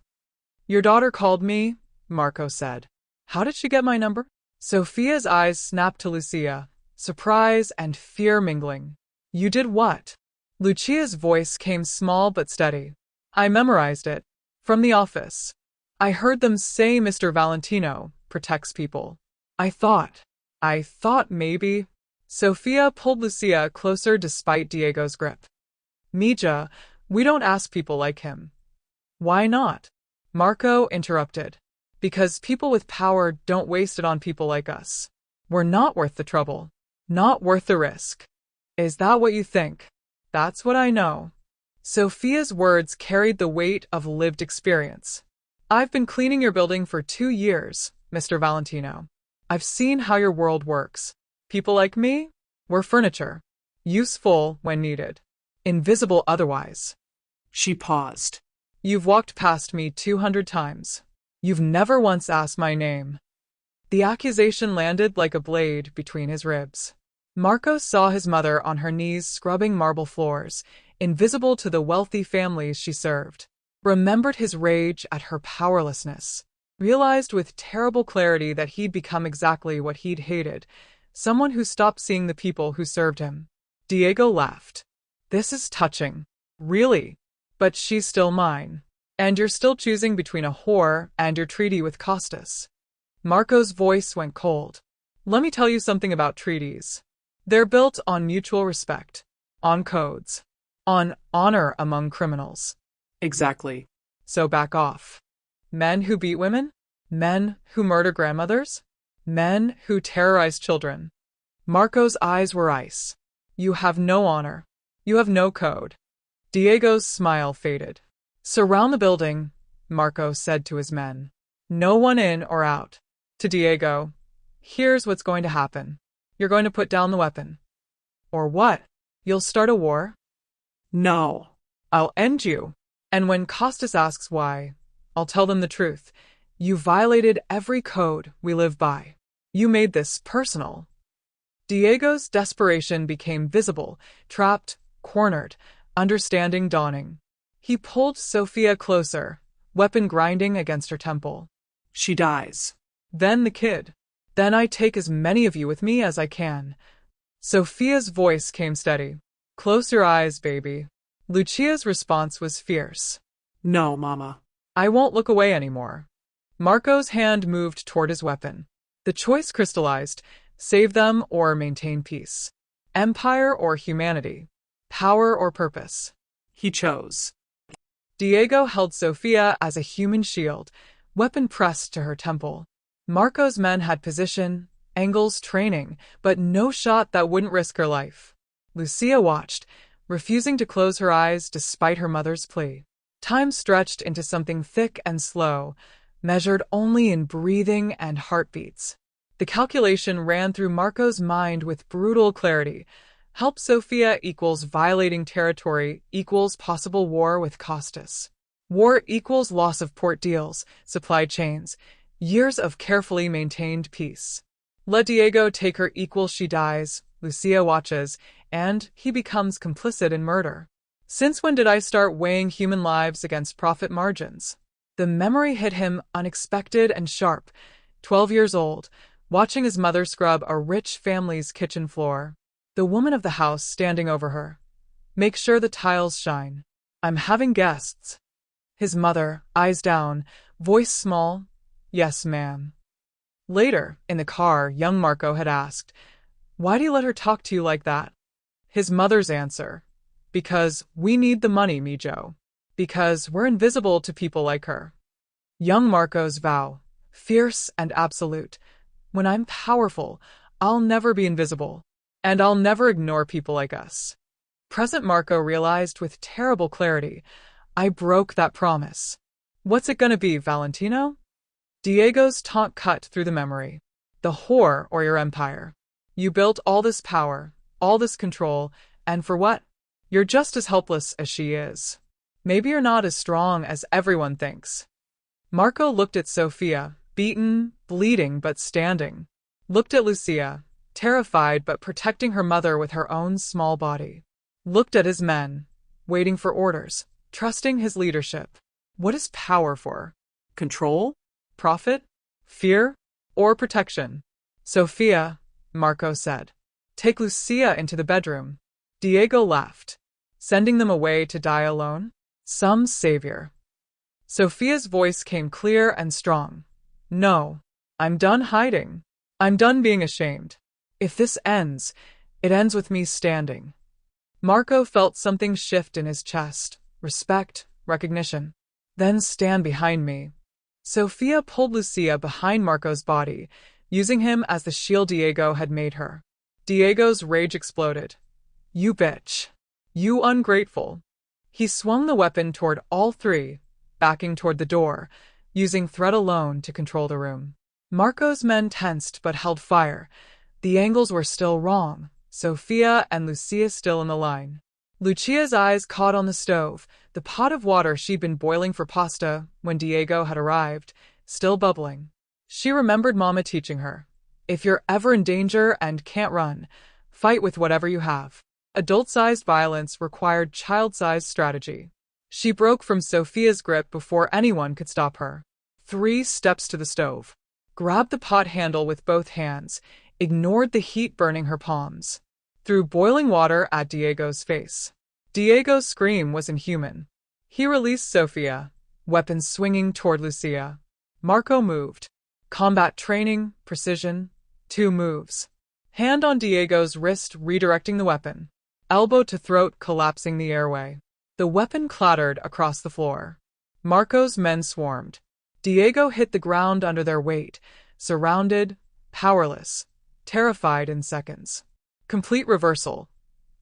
Your daughter called me, Marco said. How did she get my number? Sophia's eyes snapped to Lucia, surprise and fear mingling. You did what? Lucia's voice came small but steady. I memorized it. From the office. I heard them say Mr. Valentino protects people. I thought maybe. Sophia pulled Lucia closer despite Diego's grip. Mija, we don't ask people like him. Why not? Marco interrupted. Because people with power don't waste it on people like us. We're not worth the trouble. Not worth the risk. Is that what you think? That's what I know. Sophia's words carried the weight of lived experience. I've been cleaning your building for 2 years, Mr. Valentino. I've seen how your world works. People like me? We're furniture. Useful when needed. Invisible otherwise. She paused. You've walked past me 200 times. You've never once asked my name. The accusation landed like a blade between his ribs. Marco saw his mother on her knees scrubbing marble floors, invisible to the wealthy families she served. Remembered his rage at her powerlessness. Realized with terrible clarity that he'd become exactly what he'd hated, someone who stopped seeing the people who served him. Diego laughed. This is touching. Really? But she's still mine. And you're still choosing between a whore and your treaty with Costas. Marco's voice went cold. Let me tell you something about treaties. They're built on mutual respect, on codes, on honor among criminals. Exactly. so back off. Men who beat women? Men who murder grandmothers? Men who terrorize children. Marco's eyes were ice. You have no honor. You have no code. Diego's smile faded. Surround the building, Marco said to his men. No one in or out. To Diego, here's what's going to happen. You're going to put down the weapon. Or what? You'll start a war? No. I'll end you. And when Costas asks why, I'll tell them the truth. You violated every code we live by. You made this personal. Diego's desperation became visible, trapped, cornered, understanding dawning. He pulled Sofia closer, weapon grinding against her temple. She dies. Then the kid. Then I take as many of you with me as I can. Sofia's voice came steady. Close your eyes, baby. Lucia's response was fierce. No, Mama. I won't look away anymore. Marco's hand moved toward his weapon. The choice crystallized. Save them or maintain peace. Empire or humanity. Power or purpose. He chose. Diego held Sofia as a human shield, weapon pressed to her temple. Marco's men had position, angles, training, but no shot that wouldn't risk her life. Lucia watched, refusing to close her eyes despite her mother's plea. Time stretched into something thick and slow, measured only in breathing and heartbeats. The calculation ran through Marco's mind with brutal clarity. Help Sofia equals violating territory equals possible war with Costas. War equals loss of port deals, supply chains, years of carefully maintained peace. Let Diego take her equals she dies, Lucia watches, and he becomes complicit in murder. Since when did I start weighing human lives against profit margins? The memory hit him unexpected and sharp. 12 years old, watching his mother scrub a rich family's kitchen floor. The woman of the house standing over her. Make sure the tiles shine. I'm having guests. His mother, eyes down, voice small. Yes, ma'am. Later, in the car, young Marco had asked, why do you let her talk to you like that? His mother's answer, because we need the money, Mijo. Because we're invisible to people like her. Young Marco's vow, fierce and absolute. When I'm powerful, I'll never be invisible. And I'll never ignore people like us. Present Marco realized with terrible clarity, I broke that promise. What's it gonna be, Valentino? Diego's taunt cut through the memory. The whore or your empire. You built all this power, all this control, and for what? You're just as helpless as she is. Maybe you're not as strong as everyone thinks. Marco looked at Sofia, beaten, bleeding but standing. Looked at Lucia, terrified but protecting her mother with her own small body. Looked at his men, waiting for orders, trusting his leadership. What is power for? Control? Profit? Fear? Or protection? Sofia, Marco said. Take Lucia into the bedroom. Diego laughed. Sending them away to die alone? Some savior. Sofia's voice came clear and strong. No, I'm done hiding. I'm done being ashamed. If this ends, it ends with me standing. Marco felt something shift in his chest. Respect, recognition. Then stand behind me. Sofia pulled Lucia behind Marco's body, using him as the shield Diego had made her. Diego's rage exploded. You bitch. You ungrateful. He swung the weapon toward all three, backing toward the door, using threat alone to control the room. Marco's men tensed but held fire. The angles were still wrong, Sofia and Lucia still in the line. Lucia's eyes caught on the stove, the pot of water she'd been boiling for pasta when Diego had arrived, still bubbling. She remembered Mama teaching her, if you're ever in danger and can't run, fight with whatever you have. Adult-sized violence required child-sized strategy. She broke from Sofia's grip before anyone could stop her. 3 steps to the stove. Grabbed the pot handle with both hands, ignored the heat burning her palms. Threw boiling water at Diego's face. Diego's scream was inhuman. He released Sofia, weapon swinging toward Lucia. Marco moved. Combat training, precision, 2 moves. Hand on Diego's wrist redirecting the weapon. Elbow to throat collapsing the airway. The weapon clattered across the floor. Marco's men swarmed. Diego hit the ground under their weight, surrounded, powerless, terrified in seconds. Complete reversal.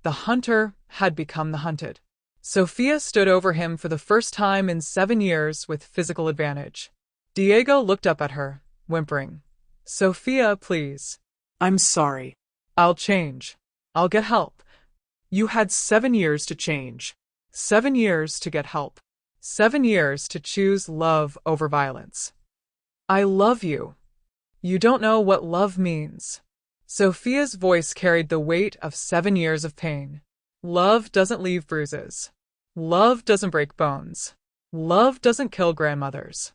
The hunter had become the hunted. Sophia stood over him for the first time in 7 years with physical advantage. Diego looked up at her, whimpering. Sophia, please. I'm sorry. I'll change. I'll get help. You had 7 years to change. 7 years to get help. 7 years to choose love over violence. I love you. You don't know what love means. Sophia's voice carried the weight of 7 years of pain. Love doesn't leave bruises. Love doesn't break bones. Love doesn't kill grandmothers.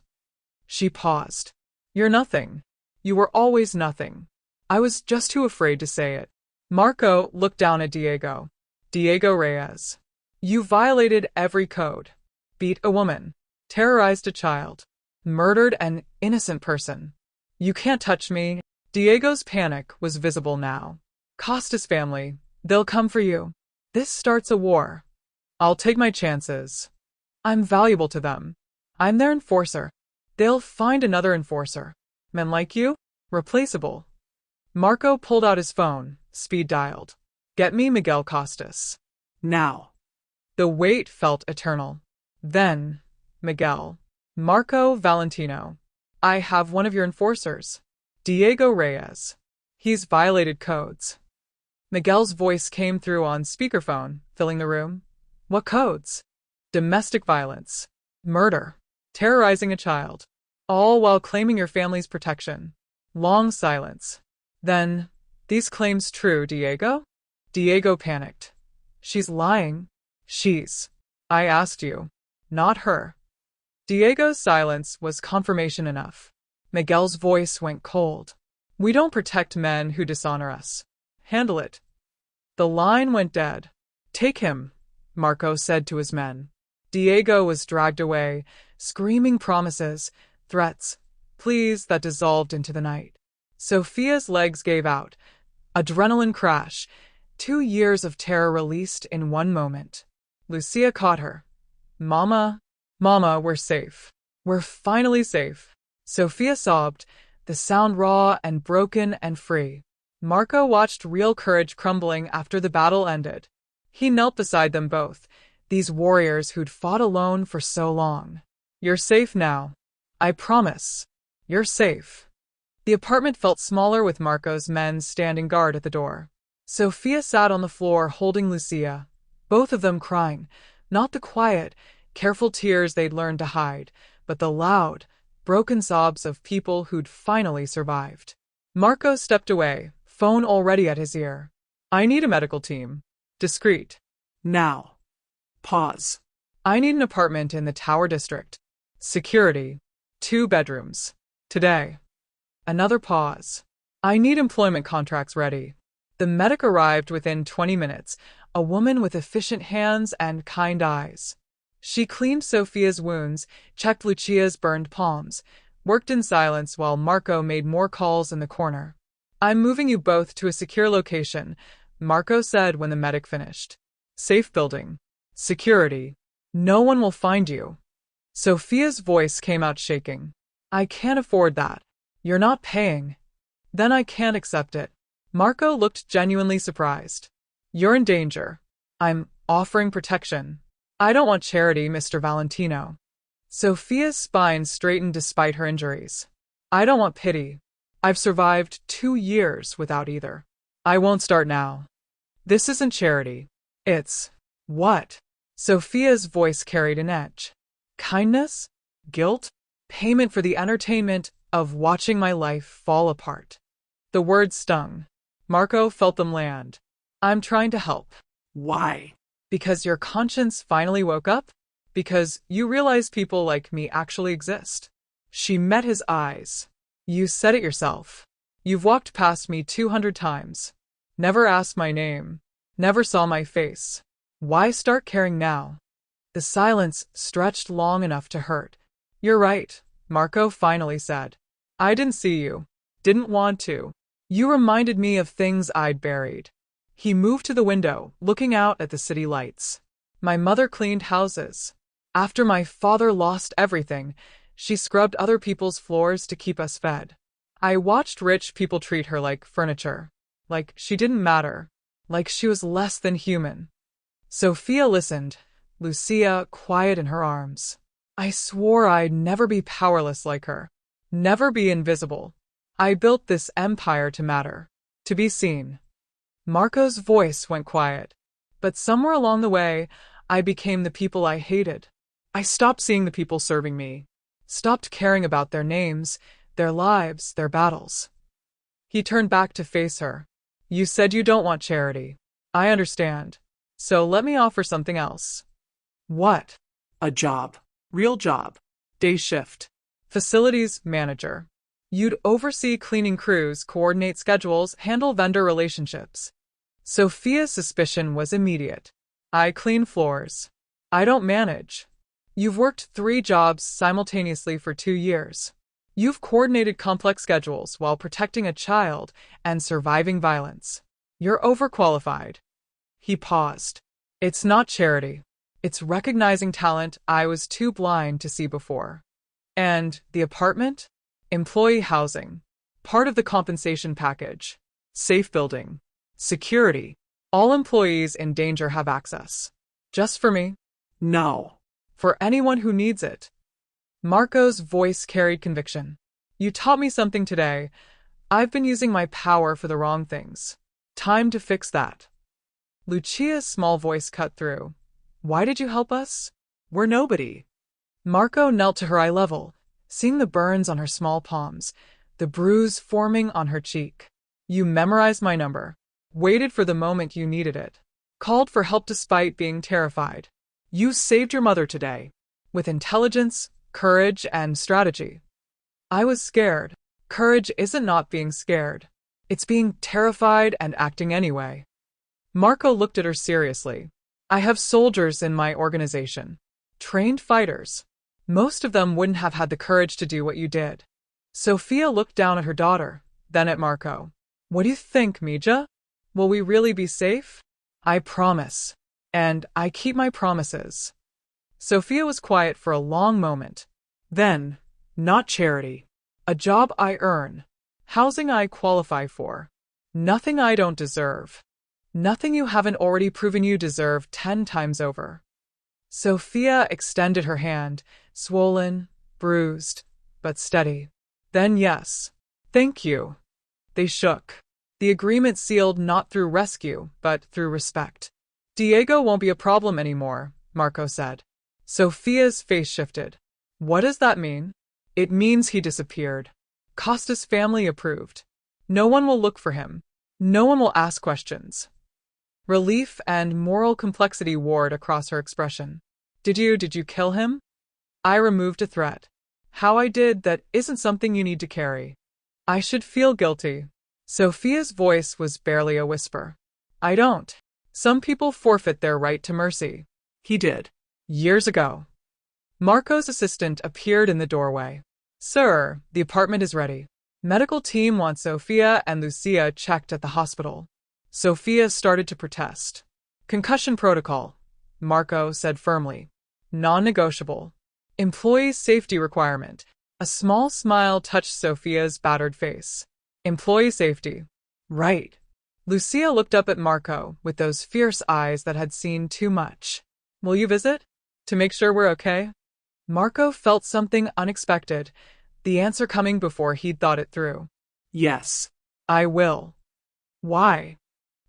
She paused. You're nothing. You were always nothing. I was just too afraid to say it. Marco looked down at Diego. Diego Reyes. You violated every code. Beat a woman. Terrorized a child. Murdered an innocent person. You can't touch me. Diego's panic was visible now. Cost his family. They'll come for you. This starts a war. I'll take my chances. I'm valuable to them. I'm their enforcer. They'll find another enforcer. Men like you? Replaceable. Marco pulled out his phone, speed dialed. Get me Miguel Costas. Now. The wait felt eternal. Then, Miguel. Marco Valentino. I have one of your enforcers. Diego Reyes. He's violated codes. Miguel's voice came through on speakerphone, filling the room. What codes? Domestic violence. Murder. Terrorizing a child. All while claiming your family's protection. Long silence. Then, these claims true, Diego? Diego panicked. She's lying. I asked you. Not her. Diego's silence was confirmation enough. Miguel's voice went cold. We don't protect men who dishonor us. Handle it. The line went dead. Take him, Marco said to his men. Diego was dragged away, screaming promises, threats, pleas that dissolved into the night. Sophia's legs gave out. Adrenaline crash. 2 years of terror released in one moment. Lucia caught her. Mama, we're safe. We're finally safe. Sophia sobbed, the sound raw and broken and free. Marco watched real courage crumbling after the battle ended. He knelt beside them both, these warriors who'd fought alone for so long. You're safe now. I promise. You're safe. The apartment felt smaller with Marco's men standing guard at the door. Sophia sat on the floor holding Lucia, both of them crying, not the quiet, careful tears they'd learned to hide, but the loud, broken sobs of people who'd finally survived. Marco stepped away, phone already at his ear. I need a medical team. Discreet. Now. Pause. I need an apartment in the Tower District. Security. 2 bedrooms. Today. Another pause. I need employment contracts ready. The medic arrived within 20 minutes, a woman with efficient hands and kind eyes. She cleaned Sophia's wounds, checked Lucia's burned palms, worked in silence while Marco made more calls in the corner. I'm moving you both to a secure location, Marco said when the medic finished. Safe building. Security. No one will find you. Sophia's voice came out shaking. I can't afford that. You're not paying. Then I can't accept it. Marco looked genuinely surprised. You're in danger. I'm offering protection. I don't want charity, Mr. Valentino. Sophia's spine straightened despite her injuries. I don't want pity. I've survived 2 years without either. I won't start now. This isn't charity. It's... what? Sophia's voice carried an edge. Kindness? Guilt? Payment for the entertainment of watching my life fall apart. The words stung. Marco felt them land. I'm trying to help. Why? Because your conscience finally woke up? Because you realize people like me actually exist. She met his eyes. You said it yourself. You've walked past me 200 times. Never asked my name. Never saw my face. Why start caring now? The silence stretched long enough to hurt. You're right, Marco finally said. I didn't see you. Didn't want to. You reminded me of things I'd buried. He moved to the window, looking out at the city lights. My mother cleaned houses. After my father lost everything, she scrubbed other people's floors to keep us fed. I watched rich people treat her like furniture, like she didn't matter, like she was less than human. Sophia listened, Lucia quiet in her arms. I swore I'd never be powerless like her, never be invisible. I built this empire to matter, to be seen. Marco's voice went quiet, but somewhere along the way, I became the people I hated. I stopped seeing the people serving me, stopped caring about their names, their lives, their battles. He turned back to face her. You said you don't want charity. I understand. So let me offer something else. What? A job. Real job. Day shift. Facilities manager. You'd oversee cleaning crews, coordinate schedules, handle vendor relationships. Sophia's suspicion was immediate. I clean floors. I don't manage. You've worked 3 jobs simultaneously for 2 years. You've coordinated complex schedules while protecting a child and surviving violence. You're overqualified. He paused. It's not charity. It's recognizing talent I was too blind to see before. And the apartment? Employee housing. Part of the compensation package. Safe building. Security. All employees in danger have access. Just for me? No. For anyone who needs it. Marco's voice carried conviction. You taught me something today. I've been using my power for the wrong things. Time to fix that. Lucia's small voice cut through. Why did you help us? We're nobody. Marco knelt to her eye level, seeing the burns on her small palms, the bruise forming on her cheek. You memorized my number, waited for the moment you needed it, called for help despite being terrified. You saved your mother today, with intelligence, courage, and strategy. I was scared. Courage isn't not being scared. It's being terrified and acting anyway. Marco looked at her seriously. I have soldiers in my organization. Trained fighters. Most of them wouldn't have had the courage to do what you did. Sophia looked down at her daughter, then at Marco. What do you think, Mija? Will we really be safe? I promise. And I keep my promises. Sophia was quiet for a long moment. Then, not charity. A job I earn. Housing I qualify for. Nothing I don't deserve. Nothing you haven't already proven you deserve 10 times over. Sophia extended her hand, swollen, bruised, but steady. Then yes. Thank you. They shook. The agreement sealed not through rescue, but through respect. Diego won't be a problem anymore, Marco said. Sophia's face shifted. What does that mean? It means he disappeared. Costa's family approved. No one will look for him. No one will ask questions. Relief and moral complexity warred across her expression. Did you kill him? I removed a threat. How I did that isn't something you need to carry. I should feel guilty. Sophia's voice was barely a whisper. I don't. Some people forfeit their right to mercy. He did. Years ago. Marco's assistant appeared in the doorway. Sir, the apartment is ready. Medical team wants Sophia and Lucia checked at the hospital. Sophia started to protest. Concussion protocol, Marco said firmly. Non-negotiable. Employee safety requirement. A small smile touched Sophia's battered face. Employee safety. Right. Lucia looked up at Marco with those fierce eyes that had seen too much. Will you visit? To make sure we're okay? Marco felt something unexpected, the answer coming before he'd thought it through. Yes. I will. Why?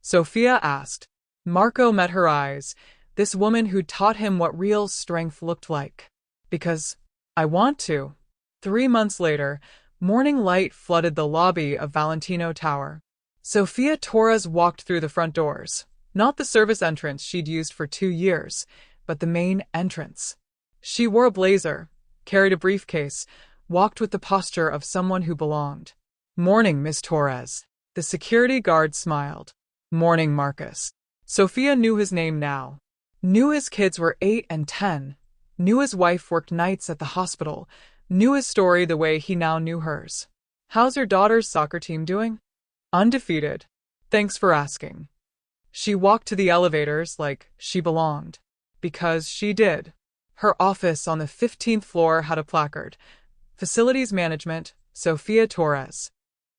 Sophia asked. Marco met her eyes, this woman who'd taught him what real strength looked like. Because I want to. 3 months later, morning light flooded the lobby of Valentino Tower. Sophia Torres walked through the front doors, not the service entrance she'd used for 2 years, but the main entrance. She wore a blazer, carried a briefcase, walked with the posture of someone who belonged. Morning, Miss Torres. The security guard smiled. Morning, Marcus. Sophia knew his name now. Knew his kids were 8 and 10. Knew his wife worked nights at the hospital. Knew his story the way he now knew hers. How's your daughter's soccer team doing? Undefeated. Thanks for asking. She walked to the elevators like she belonged. Because she did. Her office on the 15th floor had a placard. Facilities Management, Sofia Torres.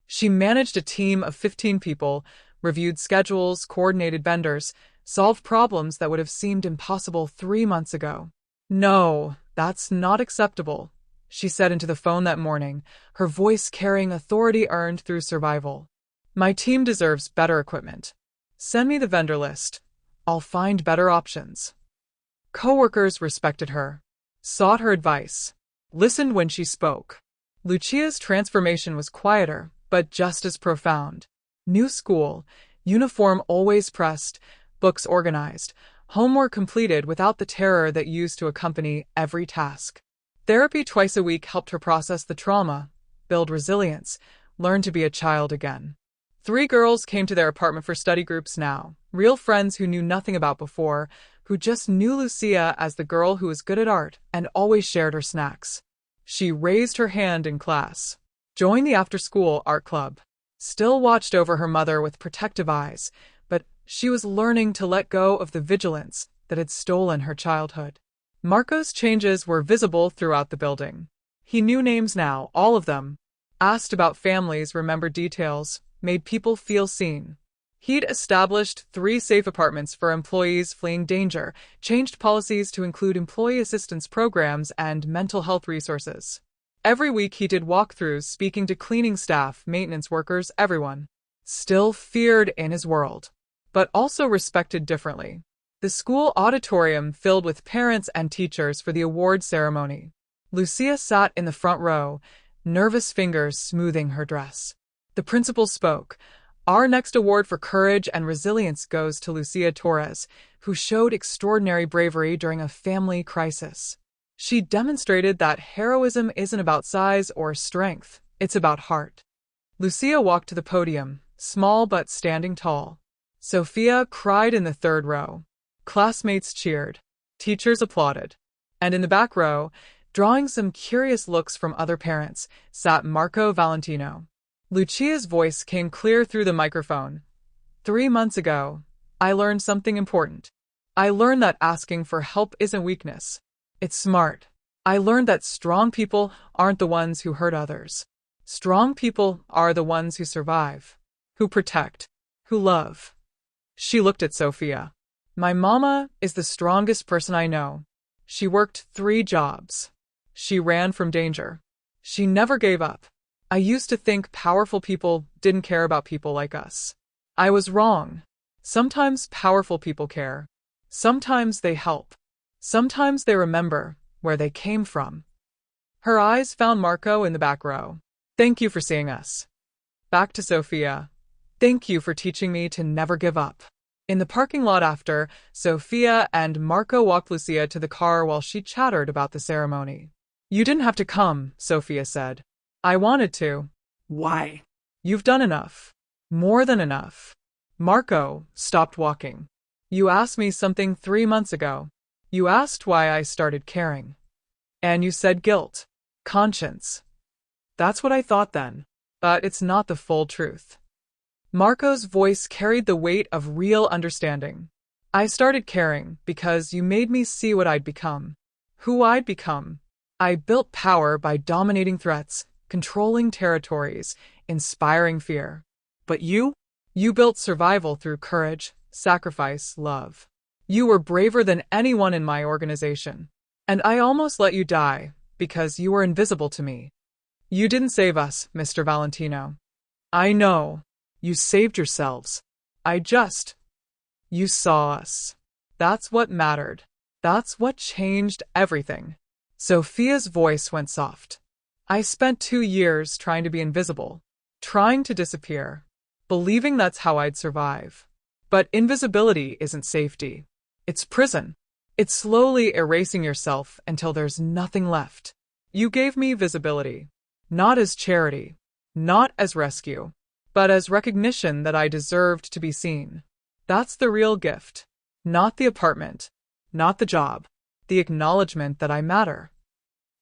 She managed a team of 15 people, reviewed schedules, coordinated vendors, solved problems that would have seemed impossible 3 months ago. "No, that's not acceptable," she said into the phone that morning, her voice carrying authority earned through survival. "My team deserves better equipment. Send me the vendor list. I'll find better options." Coworkers respected her, sought her advice, listened when she spoke. Lucia's transformation was quieter, but just as profound. New school, uniform always pressed, books organized, homework completed without the terror that used to accompany every task. Therapy twice a week helped her process the trauma, build resilience, learn to be a child again. 3 girls came to their apartment for study groups now, real friends who knew nothing about before, who just knew Lucia as the girl who was good at art and always shared her snacks. She raised her hand in class, joined the after-school art club, still watched over her mother with protective eyes, but she was learning to let go of the vigilance that had stolen her childhood. Marco's changes were visible throughout the building. He knew names now, all of them, asked about families, remembered details, made people feel seen. He'd established 3 safe apartments for employees fleeing danger, changed policies to include employee assistance programs and mental health resources. Every week he did walkthroughs, speaking to cleaning staff, maintenance workers, everyone. Still feared in his world, but also respected differently. The school auditorium filled with parents and teachers for the award ceremony. Lucia sat in the front row, nervous fingers smoothing her dress. The principal spoke. "Our next award for courage and resilience goes to Lucia Torres, who showed extraordinary bravery during a family crisis. She demonstrated that heroism isn't about size or strength, it's about heart." Lucia walked to the podium, small but standing tall. Sofia cried in the 3rd row. Classmates cheered. Teachers applauded. And in the back row, drawing some curious looks from other parents, sat Marco Valentino. Lucia's voice came clear through the microphone. 3 months ago, I learned something important. I learned that asking for help isn't weakness. It's smart. I learned that strong people aren't the ones who hurt others. Strong people are the ones who survive, who protect, who love. She looked at Sofia. "My mama is the strongest person I know. She worked 3 jobs. She ran from danger. She never gave up. I used to think powerful people didn't care about people like us. I was wrong. Sometimes powerful people care. Sometimes they help. Sometimes they remember where they came from." Her eyes found Marco in the back row. "Thank you for seeing us." Back to Sofia. "Thank you for teaching me to never give up." In the parking lot after, Sofia and Marco walked Lucia to the car while she chattered about the ceremony. "You didn't have to come," Sofia said. "I wanted to." Why? "You've done enough. More than enough." Marco stopped walking. "You asked me something 3 months ago. You asked why I started caring. And you said guilt. Conscience. That's what I thought then. But it's not the full truth." Marco's voice carried the weight of real understanding. "I started caring because you made me see what I'd become. Who I'd become. I built power by dominating threats, controlling territories, inspiring fear. But you? You built survival through courage, sacrifice, love. You were braver than anyone in my organization. And I almost let you die because you were invisible to me. You didn't save us, Mr. Valentino. I know. You saved yourselves. You saw us. That's what mattered. That's what changed everything." Sofia's voice went soft. "I spent 2 years trying to be invisible, trying to disappear, believing that's how I'd survive. But invisibility isn't safety. It's prison. It's slowly erasing yourself until there's nothing left. You gave me visibility, not as charity, not as rescue, but as recognition that I deserved to be seen. That's the real gift. Not the apartment, not the job, the acknowledgement that I matter."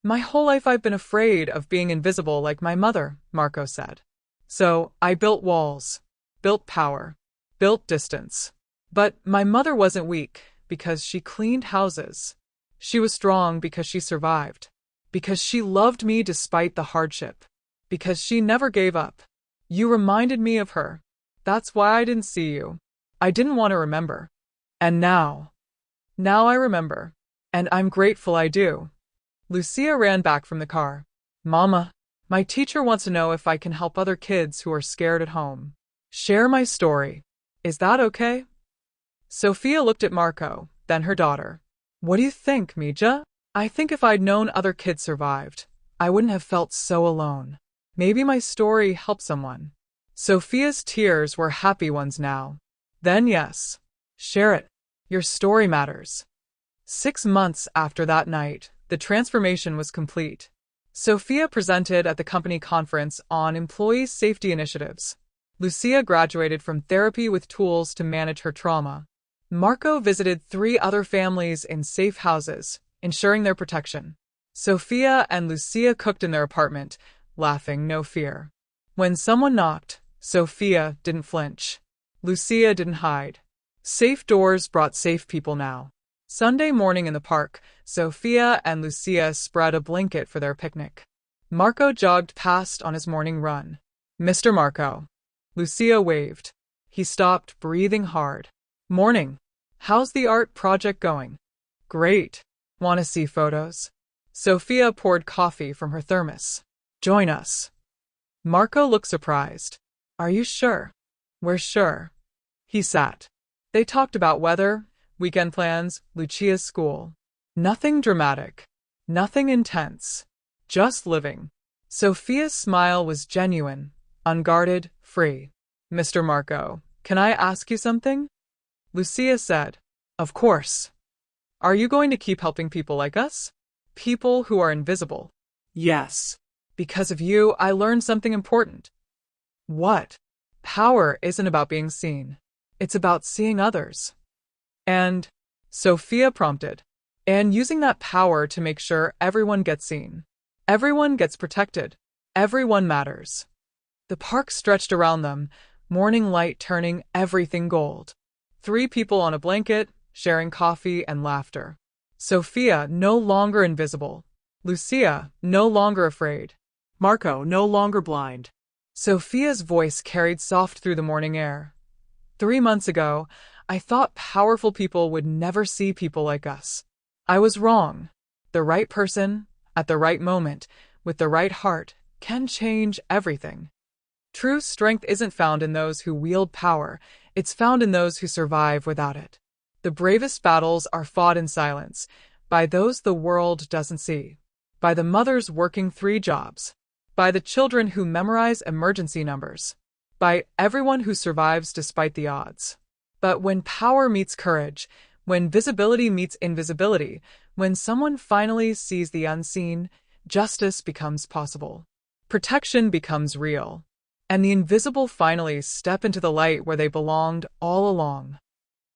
"My whole life I've been afraid of being invisible like my mother," Marco said. "So I built walls, built power, built distance. But my mother wasn't weak because she cleaned houses. She was strong because she survived. Because she loved me despite the hardship. Because she never gave up. You reminded me of her. That's why I didn't see you. I didn't want to remember. And now I remember. And I'm grateful I do. Lucia ran back from the car. Mama, my teacher wants to know if I can help other kids who are scared at home. Share my story. Is that okay? Sophia looked at Marco, then her daughter. What do you think, Mija? I think if I'd known other kids survived, I wouldn't have felt so alone. Maybe my story helped someone. Sophia's tears were happy ones now. Then yes, share it. Your story matters. 6 months after that night, the transformation was complete. Sophia presented at the company conference on employee safety initiatives. Lucia graduated from therapy with tools to manage her trauma. Marco visited 3 other families in safe houses, ensuring their protection. Sophia and Lucia cooked in their apartment, laughing no fear. When someone knocked, Sophia didn't flinch. Lucia didn't hide. Safe doors brought safe people now. Sunday morning in the park, Sophia and Lucia spread a blanket for their picnic. Marco jogged past on his morning run. Mr. Marco. Lucia waved. He stopped, breathing hard. Morning. How's the art project going? Great. Want to see photos? Sophia poured coffee from her thermos. Join us. Marco looked surprised. Are you sure? We're sure. He sat. They talked about weather, weekend plans, Lucia's school. Nothing dramatic. Nothing intense. Just living. Sophia's smile was genuine, unguarded, free. Mr. Marco, can I ask you something? Lucia said. Of course. Are you going to keep helping people like us? People who are invisible. Yes. Because of you, I learned something important. What? Power isn't about being seen. It's about seeing others. And, Sophia prompted, and using that power to make sure everyone gets seen. Everyone gets protected. Everyone matters. The park stretched around them, morning light turning everything gold. 3 people on a blanket, sharing coffee and laughter. Sophia no longer invisible. Lucia no longer afraid. Marco no longer blind. Sophia's voice carried soft through the morning air. 3 months ago, I thought powerful people would never see people like us. I was wrong. The right person, at the right moment, with the right heart, can change everything. True strength isn't found in those who wield power, it's found in those who survive without it. The bravest battles are fought in silence, by those the world doesn't see, by the mothers working 3 jobs, by the children who memorize emergency numbers, by everyone who survives despite the odds. But when power meets courage, when visibility meets invisibility, when someone finally sees the unseen, justice becomes possible. Protection becomes real. And the invisible finally step into the light where they belonged all along.